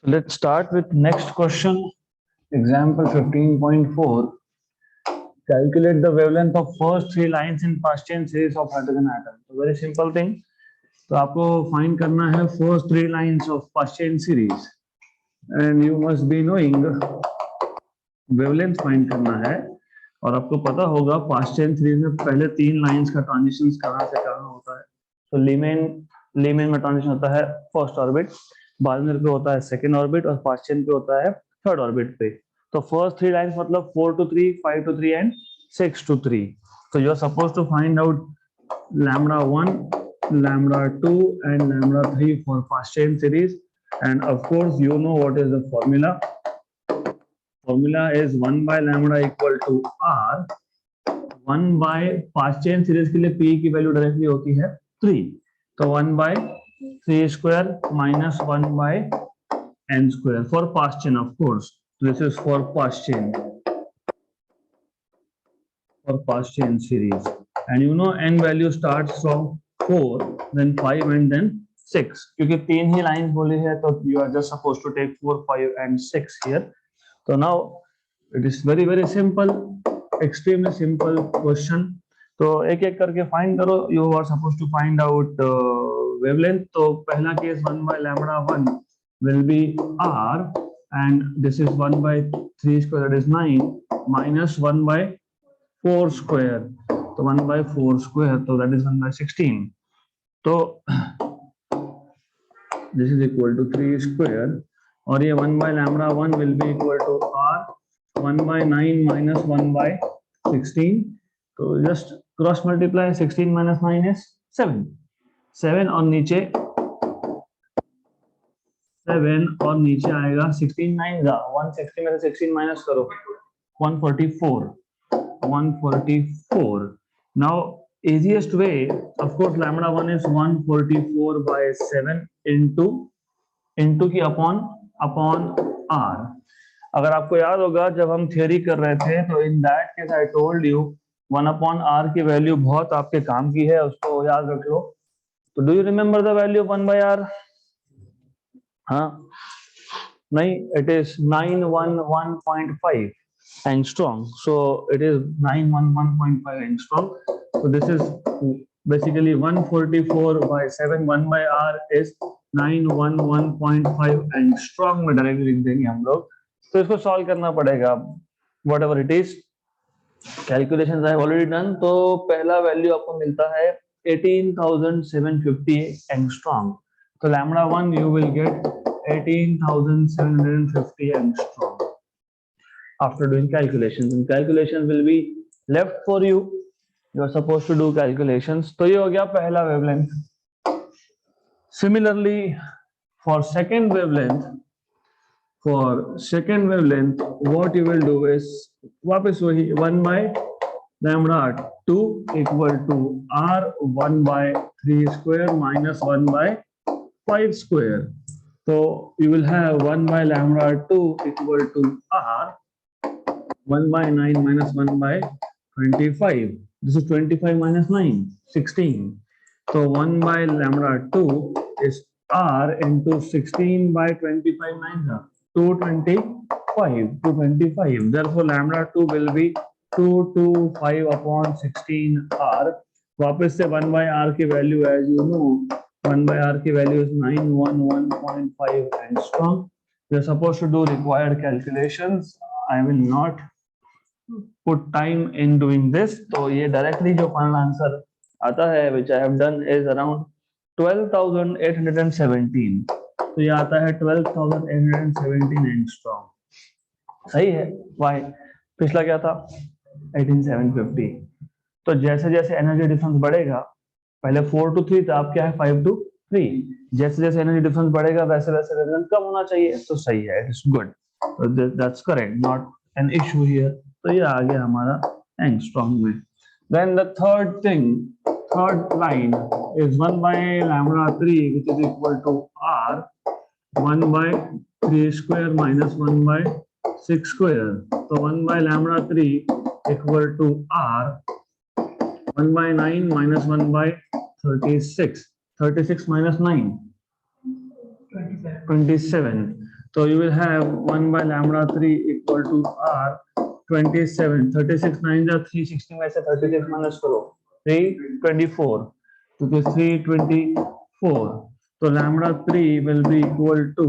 So let's start with next question. Example 15.4. Calculate the wavelength of first three lines in Paschen series of hydrogen atom. So very simple thing. तो आपको find करना है first three lines of Paschen series, and you must be knowing wavelength find करना है, और आपको पता होगा Paschen series में पहले तीन lines का transitions कहाँ से कहाँ होता है. तो लीमेन में ट्रांजिशन होता है फर्स्ट ऑर्बिट, बार्नर पे होता है सेकंड ऑर्बिट, और पास्चेन पे होता है थर्ड ऑर्बिट पे. तो फर्स्ट थ्री लाइंस मतलब 4 to 3, 5 to 3 and 6 to 3. So you are supposed to find out lambda 1, lambda 2 and lambda 3 for Paschen series, and of course you know what is the formula. Formula is 1 by lambda equal to r. 1 by Paschen series के लिए p की value directly होती है 3. So 1 by 3 square minus 1 by n square for Paschen, of course. This is for Paschen series. And you know n value starts from 4, then 5 and then 6. क्योंकि तीन ही line बोली है तो you are just supposed to take 4, 5 and 6 here. So now it is very very simple, extremely simple question. तो एक एक करके find करो. You are suppose to find out wavelength. तो पहला case 1 by lambda 1 will be r, and this is 1 by 3 square, that is 9, minus 1 by 4 square. तो 1 by 4 square, तो that is 1 by 16. तो this is equal to 3 square, और ये 1 by lambda 1 will be equal to r 1 by 9 minus 1 by 16. तो just cross multiply, 16 minus 9 is 7. 7 और नीचे आएगा 16 9 जा 160 में से 16 माइनस करो 144. Now easiest way, of course, lambda 1 is 144 by 7 into की upon r. अगर आपको याद होगा जब हम थियरी कर रहे थे तो in that case I told you 1 upon r की वैल्यू बहुत आपके काम की है, उसको याद रख लो. तो do you remember the value of 1 by r? हाँ नहीं, it is 911.5 angstrom. So it is 911.5 angstrom. so this is basically 144 by 7. 1 by r is 911.5 angstrom में डायरेक्टली लिख देंगे हम लोग. तो इसको सॉल्व करना पड़ेगा, what ever it is. Calculations I have already done. तो पहला वैल्यू आपको मिलता है 18,750 एंगस्ट्रॉम. तो lambda 1 you will get 18,750 angstrom after doing calculations, and calculation will be left for you. You are supposed to do calculations. तो ये हो गया पहला wavelength. Similarly for second wavelength what you will do is वापस वही 1 by lambda 2 equal to r 1 by 3 square minus 1 by 5 square. So you will have 1 by lambda 2 equal to r 1 by 9 minus 1 by 25. This is 25 minus 9, 16. So 1 by lambda 2 is r into 16 by 25 9 225. Therefore lambda 2 will be 225 upon 16 r. वापस से 1 by r की value, as you know, 1 by r की value is 911.5 angstrom. We are supposed to do required calculations. I will not put time in doing this. तो ये directly जो final answer आता है, which I have done, is around 12,817. तो ये आता है 12,817 angstrom. सही है. Why? पिछला क्या था? 18,750. तो जैसे जैसे एनर्जी डिफरेंस बढ़ेगा, पहले 4 to 3 था, अब क्या है 5 to 3. जैसे जैसे एनर्जी डिफरेंस बढ़ेगा वैसे वैसे वेवलेंथ कम होना चाहिए. तो सही है, it is good. That's correct, not an issue here. तो ये आ गया हमारा एंगस्ट्रॉम में. Then the third line is 1 by lambda 3 which is equal to r 1 by 3 square minus 1 by 6 square. तो 1 by lambda 3 equal to r 1 by 9 minus 1 by 36. 36 minus 9 27. तो you will have 1 by lambda 3 equal to r 27. 36 9 जा 360 में से 36 minus करो 324, तो 324, तो lambda 3 will be equal to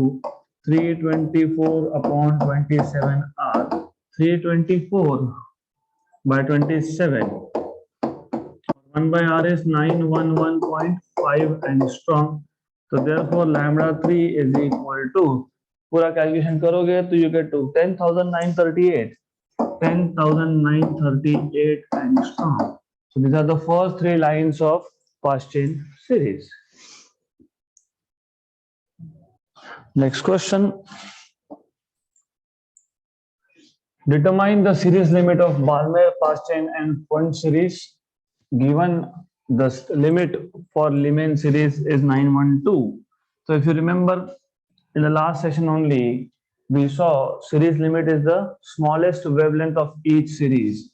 324 upon 27 r. 324 by 27, 1 by r is 911.5 angstrom. So therefore lambda 3 is equal to, पूरा calculation करोगे तो you get to 10,938 angstrom. So these are the first three lines of fast chain series. Next question. Determine the series limit of Balmer fast chain and Pond series. Given the limit for Lyman series is 912. So if you remember, in the last session only, we saw series limit is the smallest wavelength of each series.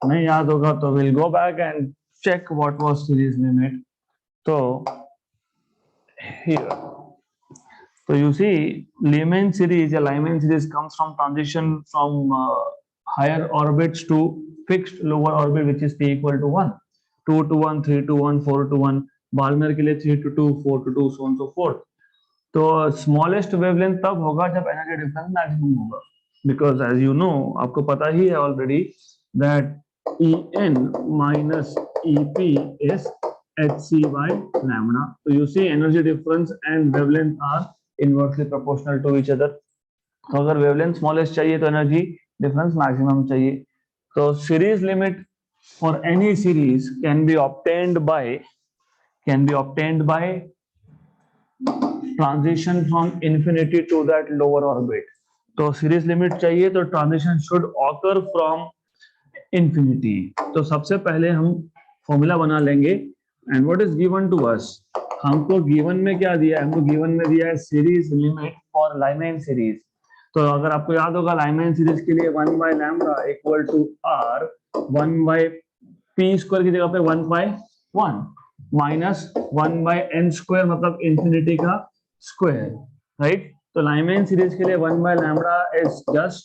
नहीं याद होगा तो we'll go back and check what was series limit. So here, so you see Lyman series या Lyman series comes from transition from higher orbits to fixed lower orbit, which is t equal to 1. 2 to 1, 3 to 1, 4 to 1, Balmer के लिए 3 to 2, 4 to 2, so on so forth. तो smallest wavelength तब होगा जब energy difference maximum होगा, because as you no, आपको पता ही है already that En minus Ep is hc by lambda. So you see energy difference and wavelength are inversely proportional to each other. तो अगर wavelength smallest चाहिए तो energy difference maximum चाहिए. तो series limit for any series can be obtained by transition from infinity to that lower orbit. तो series limit चाहिए तो transition should occur from infinity. तो सबसे पहले हम फॉर्मूला बना लेंगे. and what is given to us, हमको given में क्या दिया है? हमको given में दिया है series limit for Lyman series. तो अगर आपको याद होगा Lyman series के लिए 1 by lambda equal to r 1 by p square की जगह पे 1 by 1 minus 1 by n square, मतलब इंफिनिटी का स्क्वायर, राइट. तो Lyman सीरीज के लिए 1 by lambda is just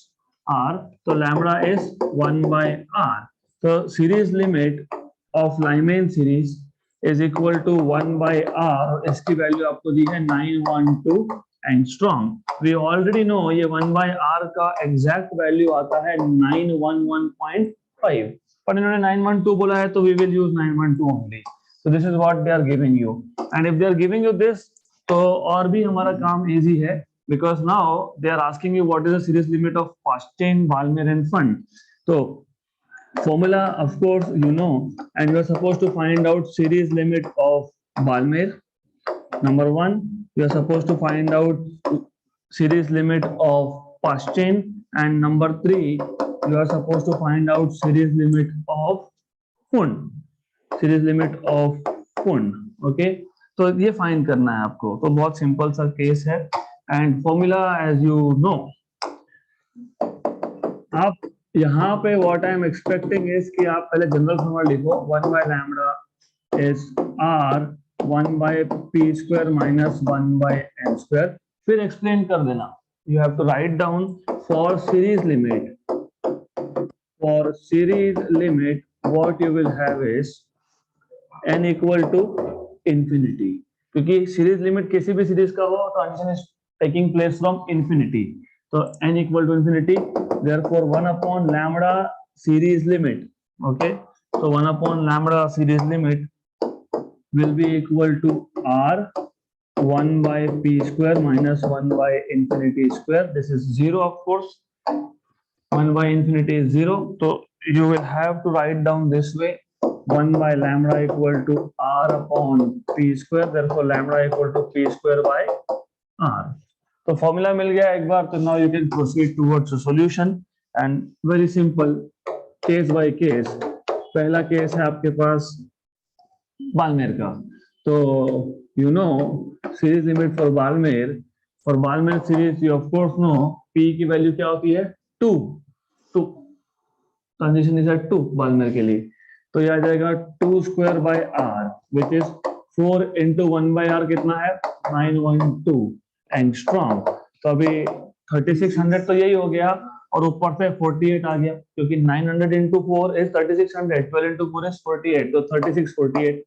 r, तो lambda is 1 by r. तो series limit of Lyman series is equal to 1 by r. इसकी वैल्यू आपको दी है 912 एंगस्ट्रॉम. वी ऑलरेडी नो ये 1 by r का एग्जैक्ट वैल्यू आता है 911.5, पर इन्होंने 912 बोला है तो we will use 912 only. So this is what they are giving you, and if they are giving you this, तो और भी हमारा काम easy है, because now they are asking you what is the series limit of fast chain, Balmer and Pond. So formula, of course, you know, and you are supposed to find out series limit of Balmer. Number 1, you are supposed to find out series limit of fast chain, and number 3, you are supposed to find out series limit of Pond. Series limit of Pond. Okay, तो ये find करना है आपको. तो बहुत simple सा case है, and formula as you know. आप यहाँ पे what I am expecting is कि आप पहले जनरल फॉर्मूला लिखो. 1 by lambda is r 1 by p square minus 1 by n square. फिर एक्सप्लेन कर देना. You have to write down for series limit. For series limit, what you will have is n equal to infinity. क्योंकि series limit किसी भी series का हो, transition is taking place from infinity. तो n equal to infinity. Therefore 1 upon lambda series limit. Okay, so 1 upon lambda series limit will be equal to r 1 by p square minus 1 by infinity square. This is 0, of course. 1 by infinity is 0. So you will have to write down this way. 1 by lambda equal to r upon p square. Therefore lambda equal to p square by r. तो formula मिल गया एक बार. तो now you can proceed towards a solution, and very simple, case by case. पहला case है आपके पास बाल्मेर का. तो you know series limit for Balmer series, you of course know p की वैल्यू क्या होती है? 2. ट्रांजिशन इज एट 2 बाल्मेर के लिए. तो यह आ जाएगा 2 square by r, which is 4 into 1 by r कितना है? 912 एंगस्ट्रॉम. तो अभी 3600 तो यही हो गया और ऊपर से 48 आ गया क्योंकि 900 into 4 is 3600, 12 into 4 is 48, तो 3648,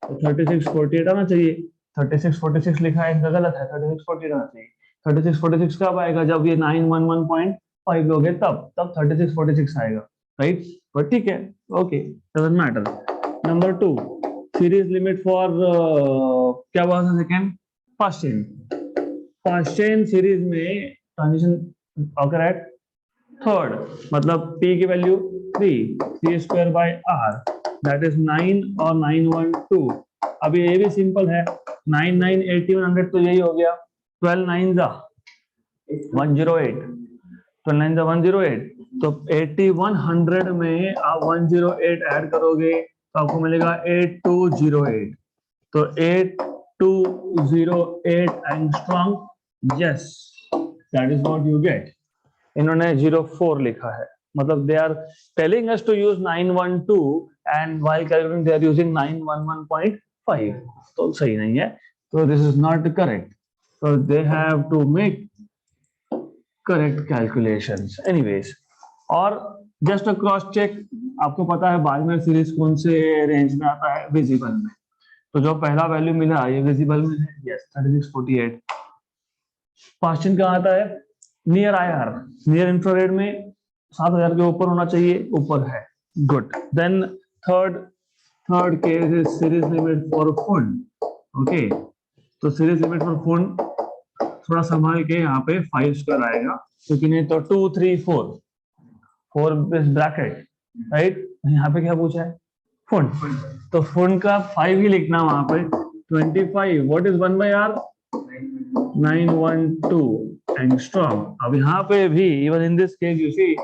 तो 3648 आना चाहिए। 3646 लिखा है, इसका गलत है, 3648 आना चाहिए। 3646 कब आएगा? जब ये 911.5 लोगे तब 3646 आएगा, राइट? बट ठीक है, okay, doesn't matter. Number 2, series limit for क्या हुआ था second? First chain. First chain series में ट्रांजिशन ऑकर एट थर्ड, मतलब p की value 3 square by r, that is 9 और 912। अभी ये भी सिंपल है, 9 9 8100 तो यही हो गया, 12 9 जा 108, 12 9 जा 108, तो 8100 में आप 108 ऐड करोगे तो आपको मिलेगा 8208, तो 8208 angstrom, yes, that is what you get. इन्होंने 04 लिखा है, मतलब they are telling us to use 912 and while calculating they are using 911.5, तो सही नहीं है, तो this is not correct, so they have to make correct calculations anyways। और जस्ट अ क्रॉस चेक, आपको पता है बार्गमैन सीरीज कौन से रेंज में आता है? विजिबल में, तो जो पहला वैल्यू मिला ये विजिबल में है, यस 3648। क्वेश्चन कहाँ आता है? नियर IR, नियर इंफ्रारेड में 7000 के ऊपर होना चाहिए, ऊपर है, good. Then third case is series limit for Pfund, okay, तो सीरीज लिमिट फॉर फुंड थोड़ा संभाल के, यहाँ पे 5 स्क्वायर आएगा क्योंकि नहीं तो 2 3 4 ब्रैकेट, राइट? यहाँ पे क्या पूछा है? फुंड, तो फुंड का 5 ही लिखना वहां पे। 25, what is 1 by R? 912 angstrom. अब यहाँ पे भी even in this case you see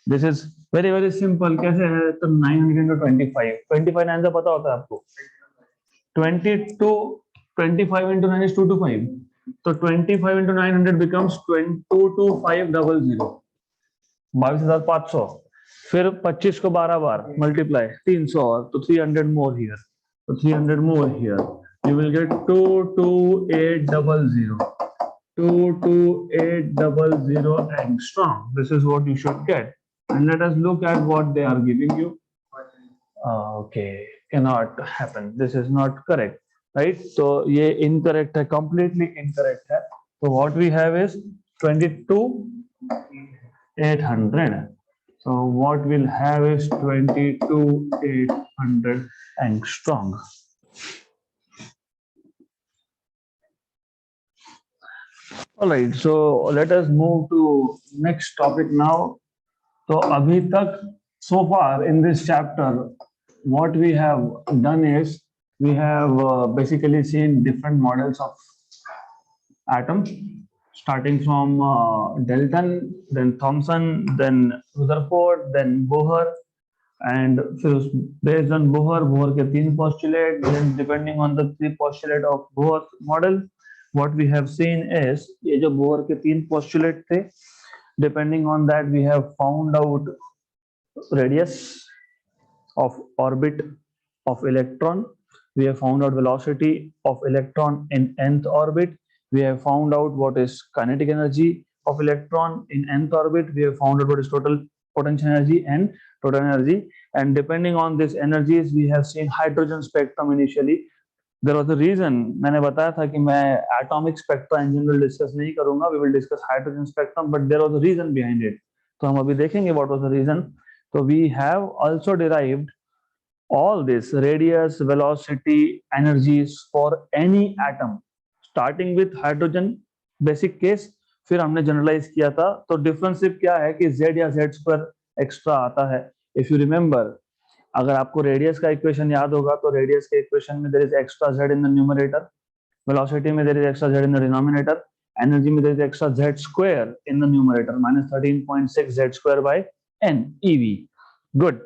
this is very very simple. कैसे है? तो 900 into 25 आंसर पता होता है आपको? 25 into 9 is 225, तो 25 into 900 becomes 22500, 22,500। फिर 25 को 12 बार मल्टीप्लाई 300 और तो 300 more here, so 300 more here, you will get 22800, 22800 angstrom. This is what you should get, and let us look at what they are giving you. Okay, cannot happen, this is not correct, right? So ये incorrect है, completely incorrect है। So what we have is 22,800. So what we'll have is 22,800 angstrom. All right, so let us move to next topic now. तो अभी तक so far in this chapter, what we have done is we have basically seen different models of atoms, starting from Dalton, then Thomson, then Rutherford, then Bohr, and based on Bohr के 3 postulate, then depending on the 3 postulate of Bohr model, what we have seen is ये जो Bohr के 3 postulate थे, depending on that we have found out radius of orbit of electron, we have found out velocity of electron in nth orbit, we have found out what is kinetic energy of electron in nth orbit, we have found out what is total potential energy and total energy, and depending on these energies we have seen hydrogen spectrum initially। There was a reason, मैंने बताया था कि मैं atomic spectra in general discuss नहीं करूंगा, we will discuss hydrogen spectrum, but there was a reason behind it, तो हम अभी देखेंगे what was the reason। So we have also derived all this radius, velocity, energies for any atom, starting with hydrogen basic case, फिर हमने generalize किया था। तो difference सिर्फ क्या है कि z या z square extra आता है। If you remember, अगर आपको रेडियस का इक्वेशन याद होगा तो रेडियस के इक्वेशन में there is extra z in the numerator, velocity में there is extra z in the denominator, energy में there is extra z square in the numerator, -13.6 z square by n eV। Good,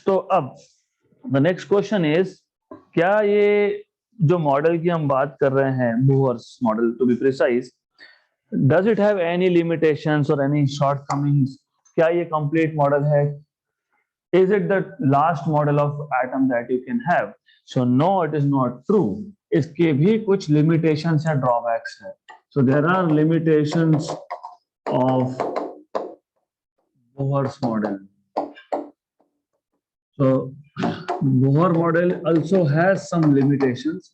तो अब the next question is, क्या ये जो model की हम बात कर रहे हैं, Bohr's model to be precise, does it have any limitations और एनी शॉर्टकमिंग्स? क्या ये कंप्लीट मॉडल है? Is it the last model of atom that you can have? So no, it is not true. इसके भी कुछ limitations या drawbacks है। So there are limitations of Bohr's model. So Bohr model also has some limitations.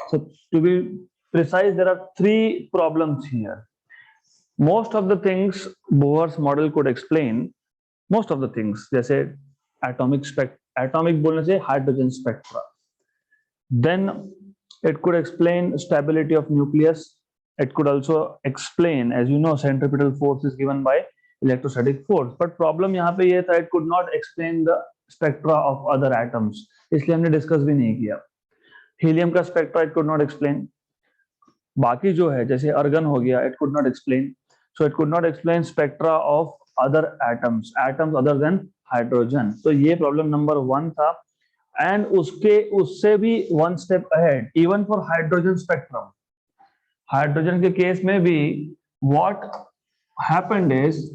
So to be precise, there are three problems here. Most of the things Bohr's model could explain, most of the things, जैसे atomic बोलने से hydrogen spectra. Then it could explain stability of nucleus. It could also explain, as you know, centripetal force is given by electrostatic force. But problem यहाँ पे ये था, it could not explain the spectra of other atoms. इसलिए हमने discuss भी नहीं किया. Helium का spectra it could not explain. बाकी जो है जैसे argon हो गया, it could not explain. So it could not explain spectra of other atoms other than hydrogen. तो ये problem number 1 था. And उससे भी one step ahead, even for hydrogen spectrum. Hydrogen के केस में भी what happened is,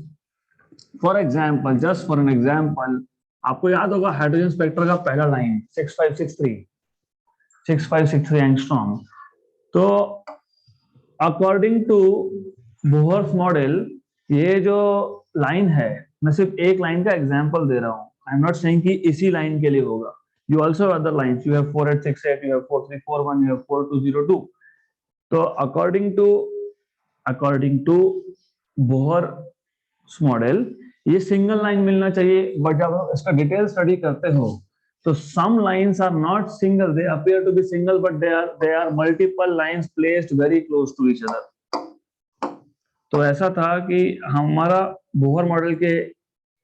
for example, just for an example, आपको याद होगा हाइड्रोजन स्पेक्ट्रा का पहला लाइन 6563 एंगस्ट्रॉम. तो अकॉर्डिंग टू बोहर्स मॉडल ये जो लाइन है, मैं सिर्फ एक लाइन का एग्जांपल दे रहा हूँ. आई एम नॉट सेइंग कि इसी लाइन के लिए होगा. You also have other lines. You have 4868, you have 4341, you have 4202. So according to Bohr's model, ये single line मिलना चाहिए. But जब आप इसका detail study करते हो, तो some lines are not single. They appear to be single, but they are multiple lines placed very close to each other. तो ऐसा था कि हमारा Bohr model के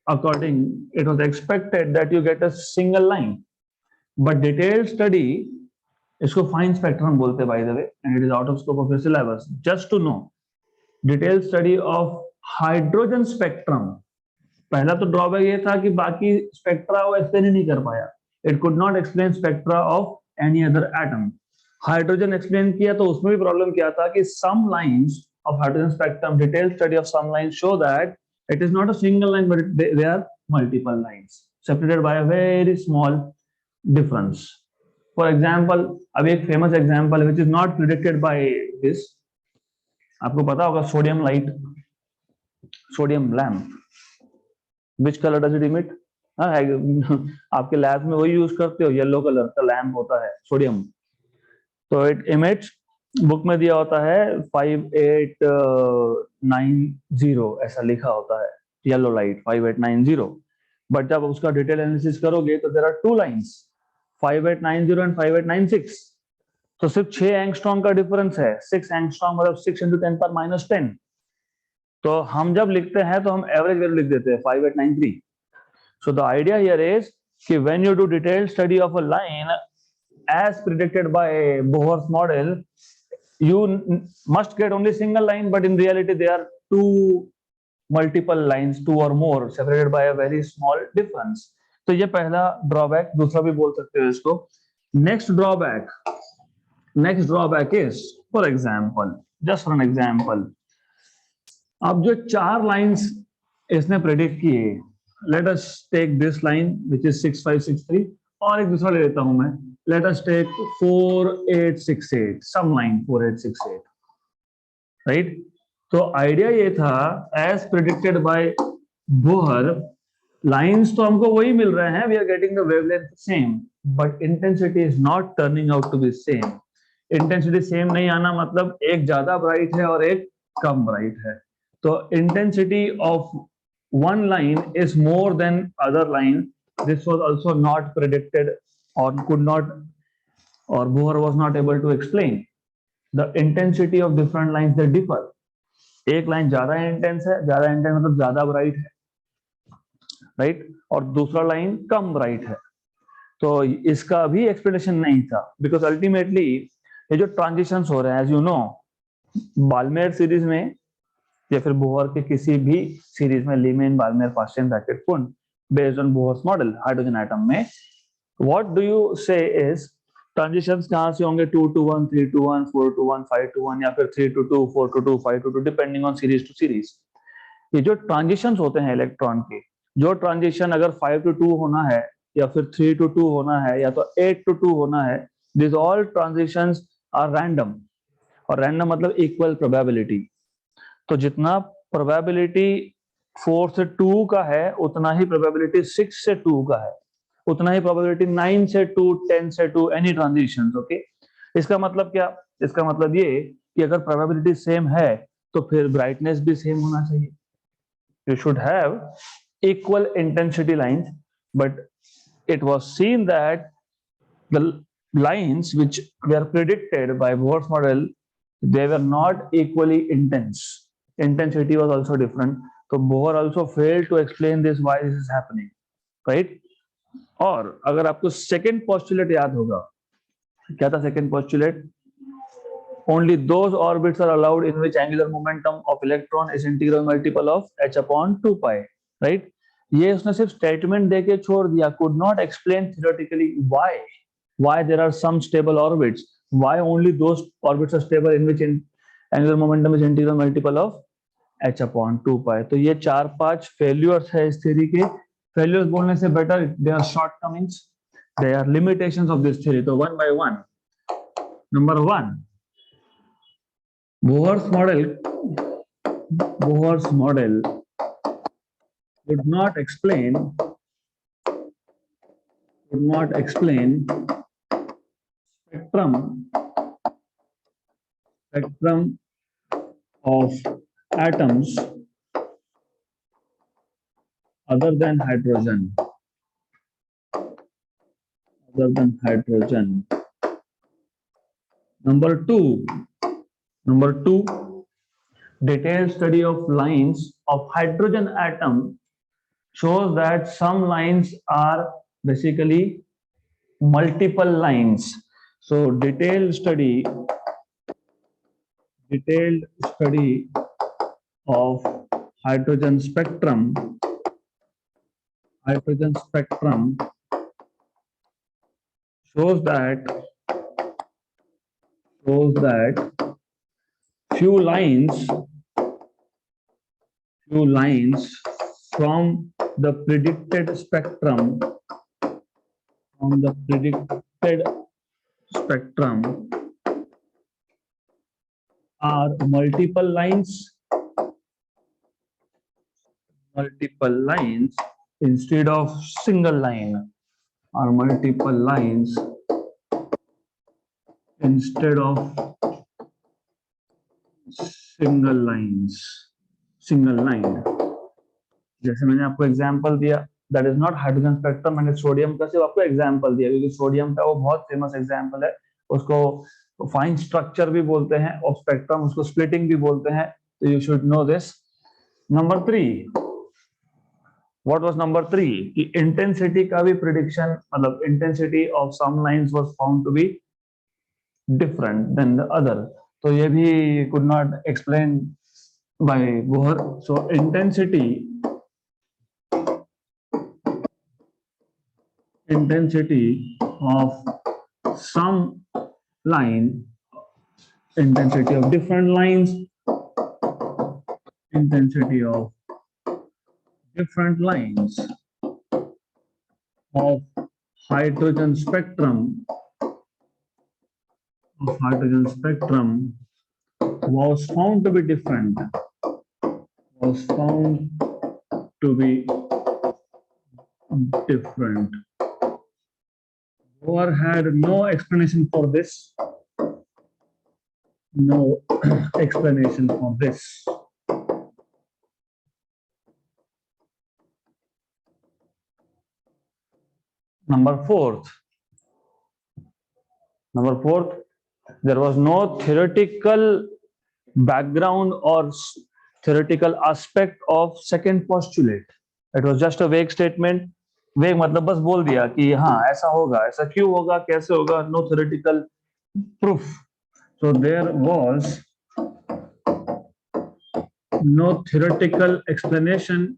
according, it was expected that you get a single line. But detailed study, इसको fine spectrum बोलते by the way, and it is out of scope of your syllabus. Just to know, detailed study of hydrogen spectrum. पहला तो drawback ये था कि बाकी spectra वो explain ही नहीं कर पाया. It could not explain spectra of any other atom. Hydrogen explain किया तो उसमें भी problem क्या था कि some lines of hydrogen spectrum, detailed study of some lines show that it is not a single line, but they are multiple lines separated by a very small difference. For example, अभी एक famous example which is not predicted by this, आपको पता होगा sodium light, sodium lamp. Which color does it emit? आपके lab में वही use करते हो, येलो कलर का लैम्प होता है सोडियम. तो इट इमिट्स, बुक में दिया होता है 5890 ऐसा लिखा होता है, येलो लाइट 5890. बट जब उसका डिटेल एनालिसिस करोगे तो there are two lines, 5890 and 5896. तो सिर्फ 6 एंगस्ट्रॉम का डिफरेंस है. 6 एंगस्ट्रॉम मतलब 6 × 10⁻10. तो हम जब लिखते हैं तो हम एवरेज वैल्यू लिख देते हैं 5893. So the idea here is कि when you do detailed study of a line as predicted by Bohr's model, you must get only single line, but in reality there are two multiple lines, two or more, separated by a very small difference. तो ये पहला drawback, दूसरा भी बोल सकते हो इसको. Next drawback is, for example, just for an example, अब जो 4 लाइंस इसने प्रेडिक्ट किए, let us take this line which is 6563, और एक दूसरा ले लेता हूं मैं, let us take 4868, some line 4868, right? तो आइडिया ये था, as predicted by Bohr, lines तो हमको वही मिल रहे हैं, we are getting the wavelength same, but intensity is not turning out to be same. Intensity same नहीं आना मतलब एक ज्यादा bright है और एक कम bright है. तो intensity of one line is more than other line. This was also not predicted or could not, or Bohr was not able to explain. The intensity of different lines, they differ. एक line ज्यादा intense है, ज्यादा intense मतलब ज्यादा bright है, right, और दूसरा line कम bright है. तो इसका भी एक्सप्लेनेशन नहीं था, बिकॉज अल्टीमेटली ये जो ट्रांजिशंस हो रहे हैं, as you know, Balmer series में या फिर बोहर के किसी भी सीरीज में, Lyman, Balmer, Paschen, Brackett, Pfund, based on Bohr's model hydrogen atom में, what do you say is transitions कहां से होंगे? 2 to 1, 3 to 1, 4 to 1, 5 to 1, या फिर 3 to 2, 4 to 2, 5 to 2, depending on series to series. ये जो ट्रांजिशंस होते हैं इलेक्ट्रॉन के, जो ट्रांजिशन अगर 5 to 2 होना है, या फिर 3 to 2 होना है, या तो 8 to 2 होना है, this all transitions are random. और रैंडम मतलब इक्वल प्रोबेबिलिटी। तो जितना प्रोबेबिलिटी 4 से 2 का है उतना ही प्रोबेबिलिटी 6 से 2 का है, उतना ही प्रोबेबिलिटी 9 से 2, 10 से 2, एनी ट्रांजिशन। ओके, इसका मतलब क्या? इसका मतलब ये कि अगर प्रोबेबिलिटी सेम है तो फिर ब्राइटनेस भी सेम होना चाहिए। You should have equal intensity lines, but it was seen that the lines which were predicted by Bohr's model, they were not equally intense. Intensity was also different. So Bohr also failed to explain this, why this is happening, right? और अगर आपको second postulate याद होगा, क्या था second postulate? Only those orbits are allowed in which angular momentum of electron is integral multiple of h upon 2 pi, right? ये उसने सिर्फ स्टेटमेंट देके छोड़ दिया, could not explain theoretically why there are some stable orbits, why only those orbits are stable in which angular momentum is integral multiple of h upon 2 pi. तो ये 4-5 failures है इस थ्योरी के। फेल्यूर्स बोलने से better, they are shortcomings, they are limitations of this theory. तो one by one. Number 1, Bohr's model would not explain spectrum of atoms other than hydrogen. Number two, detailed study of lines of hydrogen atom shows that some lines are basically multiple lines. So detailed study of hydrogen spectrum shows that few lines from the predicted spectrum are multiple lines instead of single line, are multiple lines instead of single line। जैसे मैंने आपको example दिया, that is not hydrogen spectrum, मैंने sodium का सिर्फ आपको example दिया क्योंकि सोडियम का वो बहुत फेमस एग्जांपल है, उसको फाइन स्ट्रक्चर भी बोलते हैं और स्पेक्ट्रम उसको स्प्लिटिंग भी बोलते हैं, तो you should know this. Number 3, what was number 3 कि इंटेंसिटी का भी प्रिडिक्शन, मतलब intensity of some lines was found to be different than the other, तो ये भी could not explain by Bohr. So intensity of some line, intensity of different lines, of hydrogen spectrum was found to be different, Bohr had no explanation for this. Number 4, there was no theoretical background or theoretical aspect of second postulate. It was just a vague statement. वेग मतलब बस बोल दिया कि हाँ ऐसा होगा, ऐसा क्यों होगा, कैसे होगा, no theoretical proof. So there was no theoretical explanation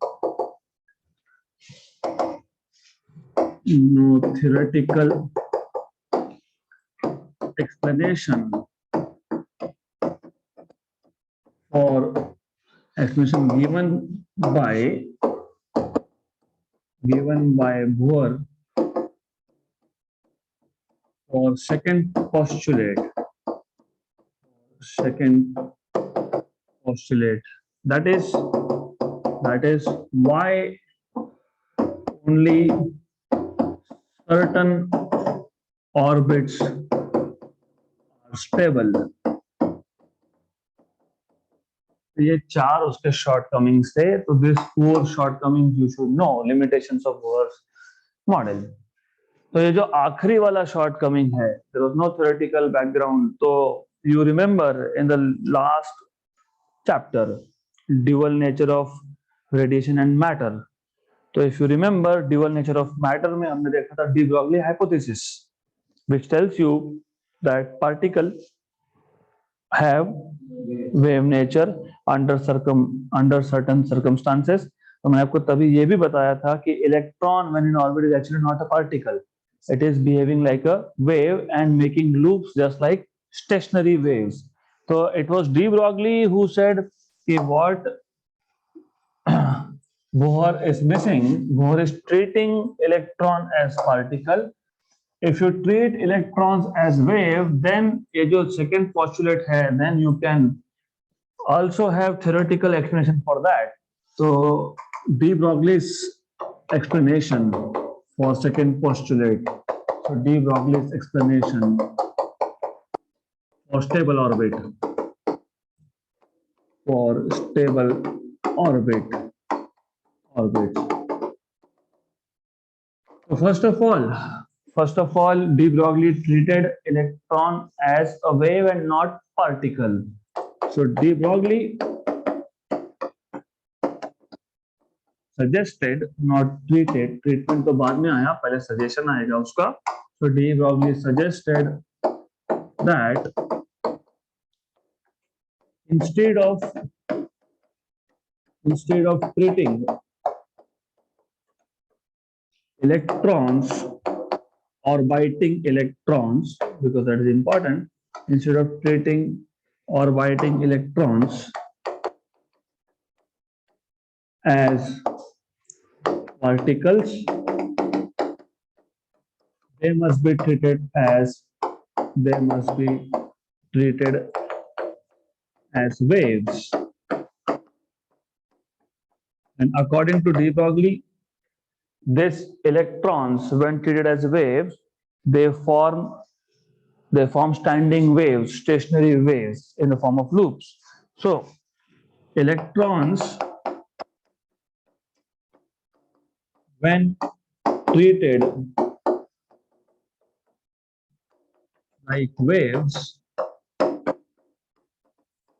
or explanation given by Bohr for second postulate second postulate. That is why only certain orbits are stable. ये चार उसके शॉर्टकमिंग्स थे, तो this 4 shortcomings you should know, limitations of Bohr's model. तो ये जो आखिरी वाला शॉर्टकमिंग है, there was no theoretical background, तो you remember in the last chapter dual nature of radiation and matter. तो if you remember dual nature of matter में हमने देखा था de Broglie hypothesis, which tells you that particle have wave nature under certain circumstances। तो मैंने आपको तभी ये भी बताया था कि electron when in orbit is actually not a particle, it is behaving like a wave and making loops just like stationary waves। तो it was de Broglie who said कि what Bohr is missing, Bohr is treating electron as particle। If you treat electrons as wave, then ये जो second postulate है, then you can also have theoretical explanation for that। So de Broglie's explanation for second postulate, so de Broglie's explanation for stable orbit, So first of all, de Broglie treated electron as a wave and not particle। So de Broglie suggested, not treated, treatment तो बाद में आया, पहले suggestion आएगा उसका। So de Broglie suggested that instead of treating electrons, orbiting electrons, because that is important, instead of treating orbiting electrons as particles, they must be treated as waves। And according to de Broglie, these electrons, when treated as waves, they form standing waves, stationary waves in the form of loops। So electrons, when treated like waves,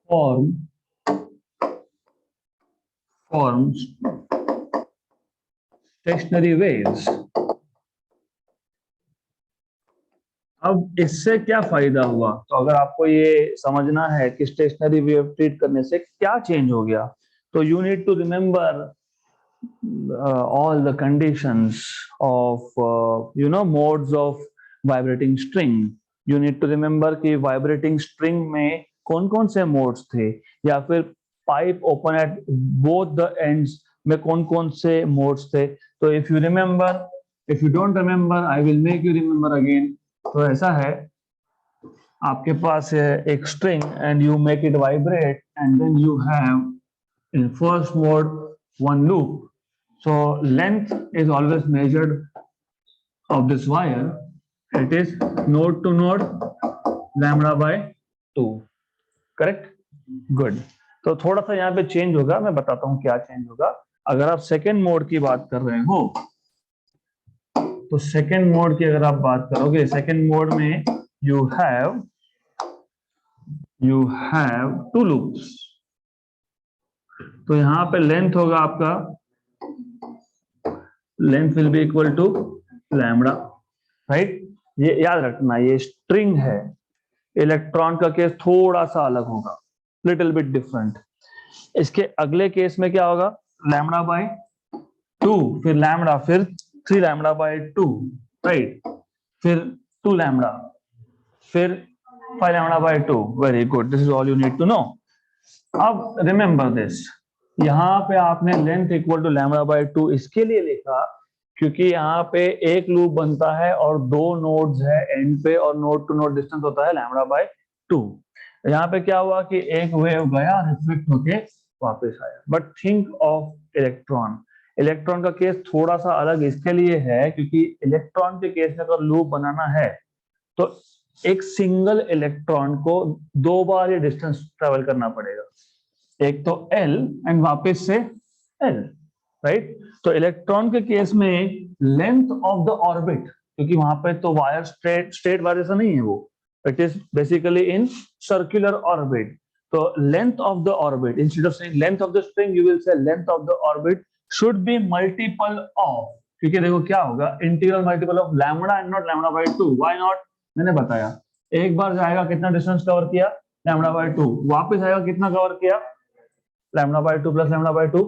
forms stationary waves। अब इससे क्या फायदा हुआ? तो अगर आपको ये समझना है कि स्टेशनरी वेव ट्रीट करने से क्या चेंज हो गया, तो you need to remember all the conditions of modes of vibrating string। you need to remember कि vibrating string में कौन-कौन से modes थे, या फिर pipe open at both the ends में कौन-कौन से modes थे। तो if you don't remember, I will make you remember again। तो ऐसा है, आपके पास एक string and you make it vibrate, and then you have in first mode one loop। So length is always measured of this wire, it is node to node lambda by 2, correct? Good। तो थोड़ा सा यहाँ पे change होगा, मैं बताता हूँ क्या चेंज होगा। अगर आप सेकेंड मोड की बात कर रहे हो, तो सेकेंड मोड की अगर आप बात करोगे, सेकेंड मोड में you have two loops। तो यहाँ पे लेंथ होगा आपका, length will be equal to lambda, right? ये याद रखना, ये स्ट्रिंग है। इलेक्ट्रॉन का केस थोड़ा सा अलग होगा, लिटिल बिट डिफरेंट। इसके अगले केस में क्या होगा? लैम्बडा बाय 2, फिर लैम्बडा, फिर 3 लैम्बडा बाय 2, राइट? फिर 2 लैम्बडा, फिर 5 lambda by 2। Very good, this is all you need to know. अब रिमेंबर दिस, यहाँ पे आपने length equal to lambda by 2 इसके लिए लिखा क्योंकि यहाँ पे एक लूप बनता है और 2 नोड्स है एंड पे, और नोड टू नोड डिस्टेंस होता है लैम्बडा बाय 2। यहाँ पे क्या हुआ कि एक वेव गया, रिफ्लेक्ट होके वापस आया। But think of electron, electron का केस थोड़ा सा अलग इसके लिए है क्योंकि इलेक्ट्रॉन के केस में अगर लूप बनाना है तो एक सिंगल इलेक्ट्रॉन को 2 बार ये डिस्टेंस ट्रेवल करना पड़ेगा, एक तो L एंड वापस से L, राइट। तो इलेक्ट्रॉन के केस में लेंथ ऑफ द ऑर्बिट, क्योंकि वहां पे तो वायर स्ट्रेट वायर जैसा नहीं है वो, it is basically in circular orbit. तो length of the orbit, instead of saying length of the string you will say length of the orbit should be multiple of, क्योंकि देखो क्या होगा, integral multiple of lambda and not lambda by 2। Why not? मैंने बताया, एक बार जाएगा कितना डिस्टेंस कवर किया, लैम्बडा बाय 2, वापस आएगा कितना कवर किया, lambda by 2 plus lambda by 2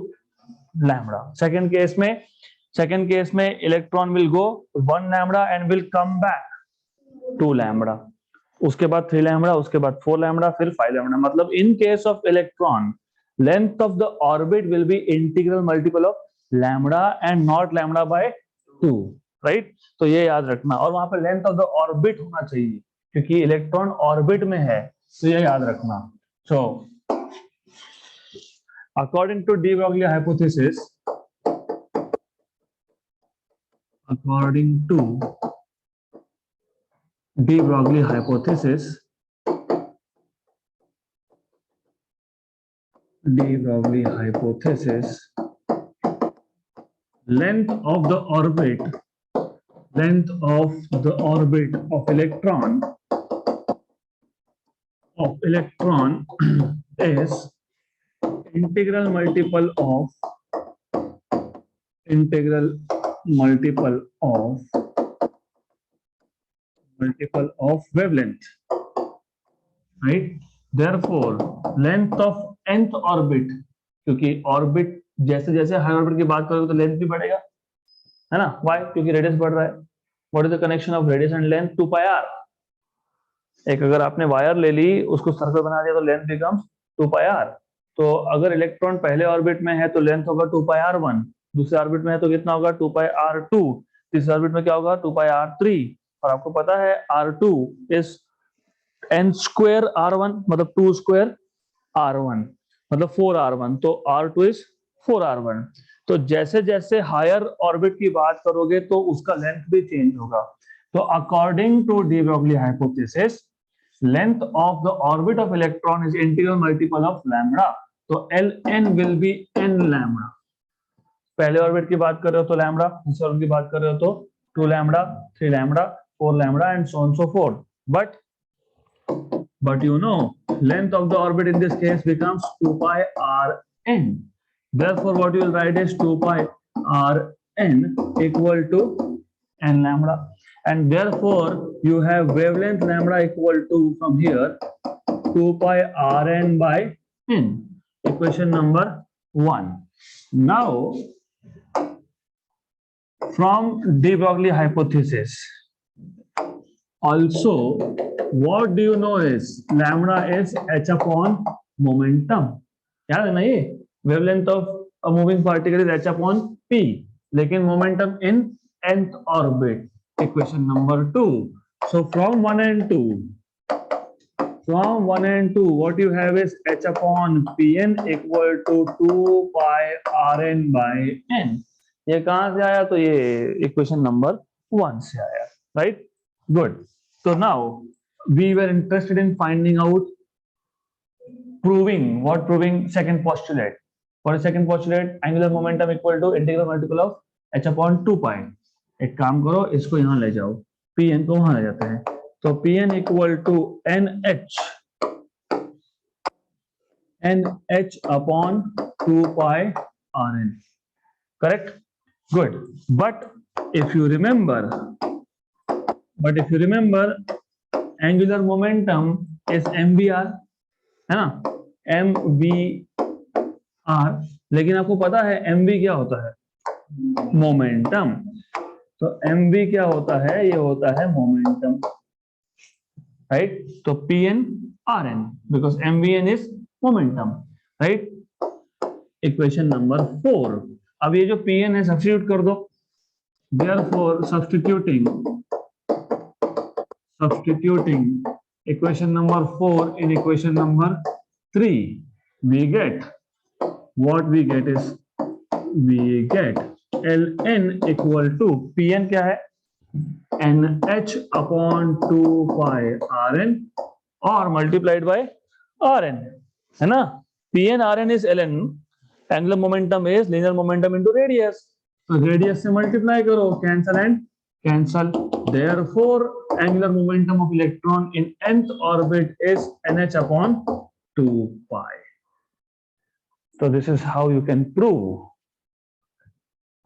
lambda. Second case में electron will go 1 lambda and will come back 2 lambda, उसके बाद 3 लैम्बडा, उसके बाद 4 लैम्बडा, फिर 5 लैम्बडा। मतलब in case of electron length of the orbit will be integral multiple of lambda and not lambda by 2, right. तो ये याद रखना, और वहां पर लेंथ ऑफ द ऑर्बिट होना चाहिए क्योंकि इलेक्ट्रॉन ऑर्बिट में है, तो ये याद रखना। सो according to de Broglie hypothesis, according to de Broglie hypothesis, de Broglie hypothesis, length of the orbit of electron is integral multiple of wavelength, right? Therefore length of nth orbit, क्योंकि orbit जैसे जैसे high orbit की बात करोगे तो length भी बढ़ेगा, है ना? Why? क्योंकि रेडियस बढ़ रहा है। What is the connection of radius and length? 2 pi r। एक अगर आपने वायर ले ली, उसको सर्कल बना दिया तो लेंथ बिकम्स 2 pi r। तो अगर इलेक्ट्रॉन पहले ऑर्बिट में है तो लेंथ होगा 2 pi r1, दूसरे ऑर्बिट में है तो कितना होगा 2 pi r2, तीसरे ऑर्बिट में क्या होगा 2 pi r3, और आपको पता है r2 is n square r1, मतलब 2 स्क्वायर r1, मतलब 4r1, तो r2 इज 4r1। तो जैसे जैसे हायर ऑर्बिट की बात करोगे तो उसका लेंथ भी चेंज होगा। तो according to de Broglie hypothesis, length of the orbit of electron is integral multiple of lambda, तो ln will be n lambda। पहले ऑर्बिट की बात कर रहे हो तो लैम्बडा, दूसरे ऑर्बिट की बात कर रहे हो तो 2 lambda, 3 lambda, 4 lambda and so on so forth। but you know length of the orbit in this case becomes 2 pi rn। Therefore what you will write is 2 pi rn equal to n lambda, and therefore you have wavelength lambda equal to, from here, 2 pi rn by n, equation number 1। Now from de Broglie hypothesis also, what do you know is lambda is h upon momentum। याद है ना, ये wavelength of a moving particle is h upon p, लेकिन momentum in nth orbit, equation number 2। So from 1 and 2, what you have is h upon pn equal to 2 pi rn by n। ये कहां से आया? तो ये equation number 1 से आया, right? Good. So now we were interested in finding out, proving second postulate। What is second postulate? Angular momentum equal to integral multiple of h upon 2 pi। एक काम करो, इसको यहाँ ले जाओ, pn को वहां ले जाते हैं, तो pn equal to nh upon 2 pi rn, correct? Good। But if you remember, angular momentum is mvr, है ना, mvr। लेकिन आपको पता है mv क्या होता है? मोमेंटम। तो mv क्या होता है? ये होता है मोमेंटम, राइट? तो pn rn, because mvn is momentum, right? Equation number 4। अब ये जो pn है सब्स्टिट्यूट कर दो। Therefore substituting equation number 4, in equation number 3, we get what we get is we get ln equal to Pn क्या है NH upon 2 pi Rn और multiplied by Rn है ना. Pn Rn is ln, angular momentum is linear momentum into radius. तो radius से multiply करो, cancel and cancel. Therefore, angular momentum of electron in nth orbit is NH upon 2 pi. So this is how you can prove.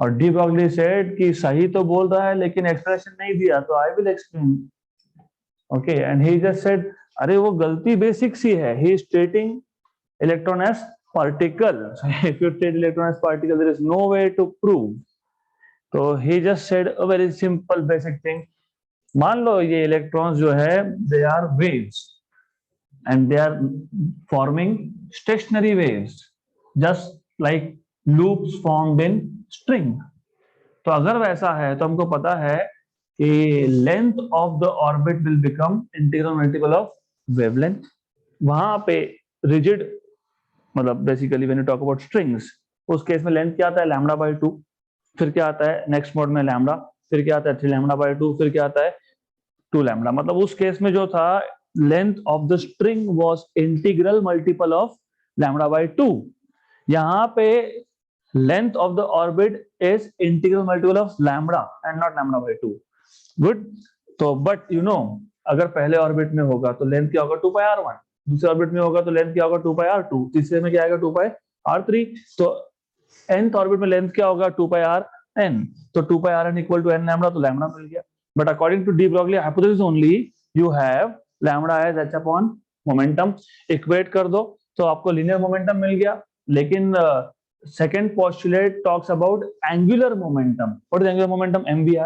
और de Broglie said कि सही तो बोल रहा है लेकिन एक्सप्रेशन नहीं दिया, तो I will explain. Okay, and he just said अरे वो गलती बेसिक सी है. He is stating electron as particle. If you state electron as particle there is no way to prove. तो he just said a very simple basic thing. मान लो ये electrons जो है they are waves and they are forming stationary waves just like loops formed in string. तो अगर वैसा है तो हमको पता है कि length of the orbit will become integral multiple of wavelength. वहां पे रिजिड मतलब basically when you talk about strings, उस केस में लेंथ क्या आता है लैम्डा बाय 2. फिर क्या आता है नेक्स्ट मोड में लैम्डा, फिर क्या आता है 3 लैम्डा बाय 2, फिर क्या आता है 2 लैम्डा. मतलब उस केस में जो था length of the string was integral multiple of lambda by 2. यहाँ पे length of the orbit is integral multiple of lambda and not lambda by 2. Good. तो but you know अगर पहले ऑर्बिट में होगा तो लेंथ क्या होगा 2 pi r1, दूसरे ऑर्बिट में होगा तो लेंथ क्या होगा 2 pi r2, तीसरे में क्या आएगा 2 pi r3. तो nth ऑर्बिट में लेंथ क्या होगा 2 pi rn. तो 2 pi rn equal to n lambda, तो lambda मिल गया. But according to de Broglie hypothesis only you have lambda as h upon momentum. Equate कर दो तो आपको लीनियर मोमेंटम मिल गया. लेकिन second postulate talks about angular momentum. What is angular momentum? mvr.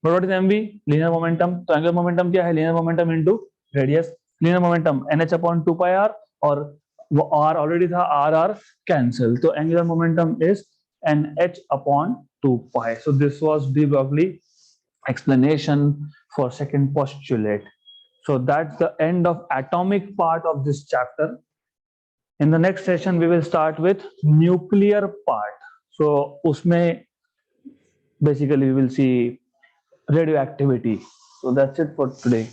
But what is mv? Linear momentum. तो angular momentum क्या है? Linear momentum into radius. Linear momentum nh upon 2 pi r और वो r already था, r cancel. तो angular momentum is nh upon 2 pi. So this was de Broglie explanation for second postulate. So that's the end of atomic part of this chapter. In the next session, we will start with nuclear part. So, usme basically we will see radioactivity. So that's it for today.